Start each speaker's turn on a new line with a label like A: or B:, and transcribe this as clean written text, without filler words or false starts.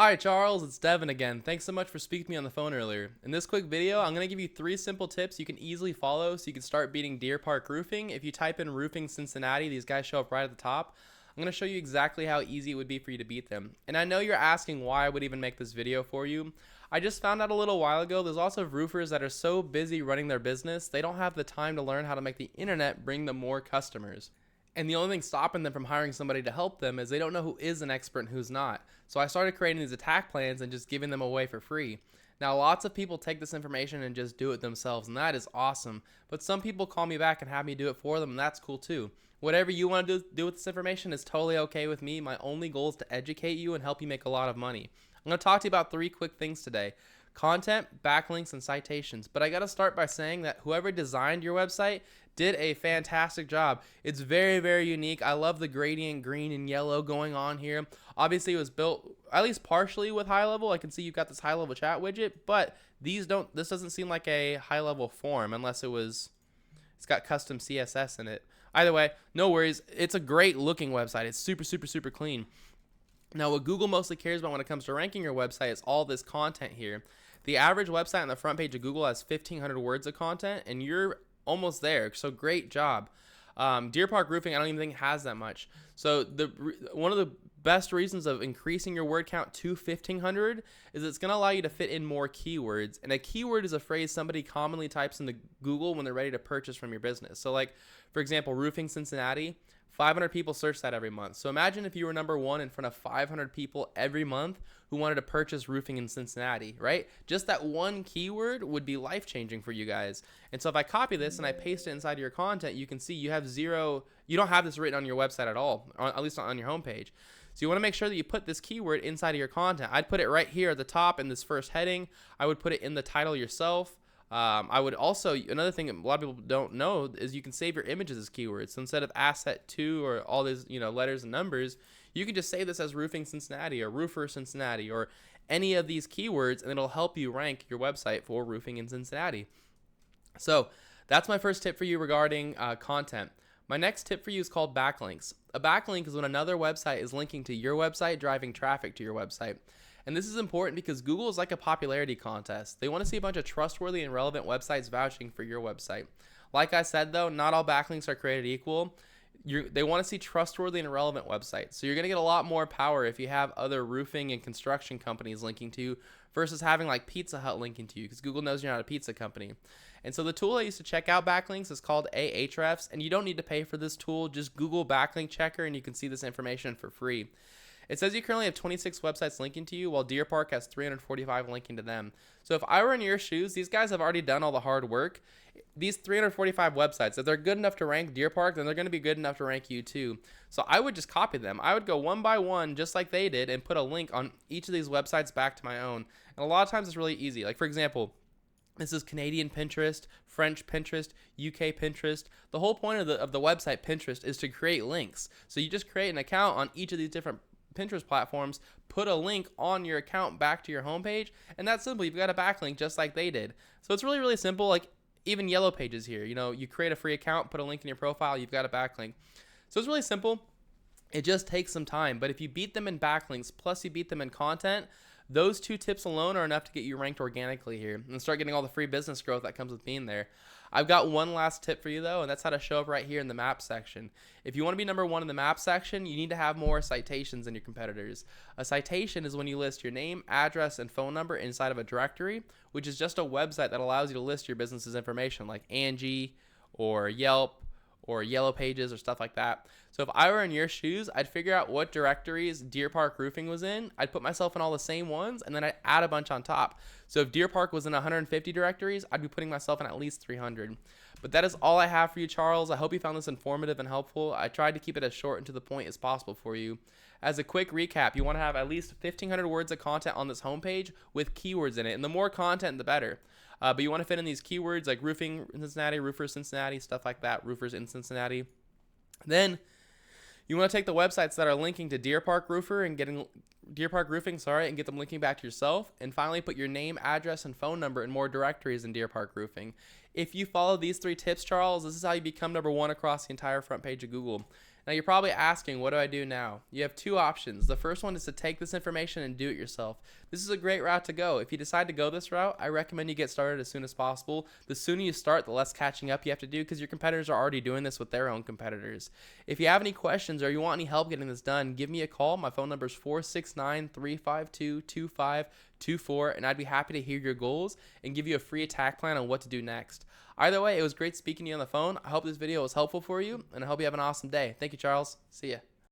A: Hi Charles, it's Devin again. Thanks so much for speaking to me on the phone earlier. In this quick video, I'm going to give you 3 simple tips you can easily follow so you can start beating Deer Park Roofing. If you type in roofing Cincinnati, these guys show up right at the top. I'm going to show you exactly how easy it would be for you to beat them. And I know you're asking why I would even make this video for you. I just found out a little while ago there's lots of roofers that are so busy running their business, they don't have the time to learn how to make the internet bring them more customers. And the only thing stopping them from hiring somebody to help them is they don't know who is an expert and who's not. So I started creating these attack plans and just giving them away for free. Now, lots of people take this information and just do it themselves, and that is awesome. But some people call me back and have me do it for them, and that's cool too. Whatever you want to do with this information is totally okay with me. My only goal is to educate you and help you make a lot of money. I'm going to talk to you about 3 quick things today: content, backlinks, and citations. But I got to start by saying that whoever designed your website did a fantastic job. It's very, very unique. I love the gradient green and yellow going on here. Obviously, it was built at least partially with high level. I can see you've got this high level chat widget, but this doesn't seem like a high level form unless it's got custom CSS in it. Either way, no worries. It's a great looking website. It's super, super, super clean. Now, what Google mostly cares about when it comes to ranking your website is all this content here. The average website on the front page of Google has 1,500 words of content, and you're almost there. So great job. Deer Park Roofing, I don't even think has that much. So one of the best reasons of increasing your word count to 1,500 is it's going to allow you to fit in more keywords. And a keyword is a phrase somebody commonly types into Google when they're ready to purchase from your business. So like, for example, roofing Cincinnati, 500 people search that every month. So imagine if you were number 1 in front of 500 people every month who wanted to purchase roofing in Cincinnati, right? Just that one keyword would be life-changing for you guys. And so if I copy this and I paste it inside of your content, you can see you don't have this written on your website at all, at least not on your homepage. So you want to make sure that you put this keyword inside of your content. I'd put it right here at the top in this first heading. I would put it in the title yourself. I would also, another thing a lot of people don't know is you can save your images as keywords. So instead of asset 2 or all these, letters and numbers, you can just save this as roofing Cincinnati or roofer Cincinnati or any of these keywords, and it'll help you rank your website for roofing in Cincinnati. So that's my first tip for you regarding content. My next tip for you is called backlinks. A backlink is when another website is linking to your website, driving traffic to your website. And this is important because Google is like a popularity contest. They want to see a bunch of trustworthy and relevant websites vouching for your website. Like I said, though, not all backlinks are created equal. They want to see trustworthy and relevant websites. So you're going to get a lot more power if you have other roofing and construction companies linking to you versus having like Pizza Hut linking to you, because Google knows you're not a pizza company. And so the tool I use to check out backlinks is called Ahrefs, and you don't need to pay for this tool. Just Google backlink checker and you can see this information for free. It says you currently have 26 websites linking to you, while Deer Park has 345 linking to them. So if I were in your shoes, these guys have already done all the hard work. These 345 websites, if they're good enough to rank Deer Park, then they're going to be good enough to rank you too. So I would just copy them. I would go one by one, just like they did, and put a link on each of these websites back to my own. And a lot of times it's really easy. Like, for example, this is Canadian Pinterest, French Pinterest, UK Pinterest. The whole point of the website Pinterest is to create links. So you just create an account on each of these different Pinterest platforms, put a link on your account back to your homepage, and that's simple. You've got a backlink just like they did. So it's really, really simple. Like even Yellow Pages here, you create a free account, put a link in your profile, you've got a backlink. So it's really simple. It just takes some time, but if you beat them in backlinks, plus you beat them in content, those 2 tips alone are enough to get you ranked organically here and start getting all the free business growth that comes with being there. I've got one last tip for you though, and that's how to show up right here in the map section. If you want to be number 1 in the map section, you need to have more citations than your competitors. A citation is when you list your name, address, and phone number inside of a directory, which is just a website that allows you to list your business's information like Angie or Yelp or Yellow Pages or stuff like that. So if I were in your shoes, I'd figure out what directories Deer Park Roofing was in. I'd put myself in all the same ones, and then I'd add a bunch on top. So if Deer Park was in 150 directories, I'd be putting myself in at least 300. But that is all I have for you, Charles. I hope you found this informative and helpful. I tried to keep it as short and to the point as possible for you. As a quick recap, you want to have at least 1,500 words of content on this homepage with keywords in it, and the more content, the better. But you want to fit in these keywords like roofing in Cincinnati, roofers Cincinnati, stuff like that, roofers in Cincinnati. Then you want to take the websites that are linking to Deer Park Roofing, and get them linking back to yourself. And finally, put your name, address, and phone number in more directories in Deer Park Roofing. If you follow these 3 tips, Charles, this is how you become number 1 across the entire front page of Google. Now you're probably asking, what do I do now? You have two options. The first one is to take this information and do it yourself. This is a great route to go. If you decide to go this route, I recommend you get started as soon as possible. The sooner you start, the less catching up you have to do because your competitors are already doing this with their own competitors. If you have any questions or you want any help getting this done, give me a call. My phone number is 469-352-2524, and I'd be happy to hear your goals and give you a free attack plan on what to do next. Either way, it was great speaking to you on the phone. I hope this video was helpful for you, and I hope you have an awesome day. Thank you, Charles. See ya.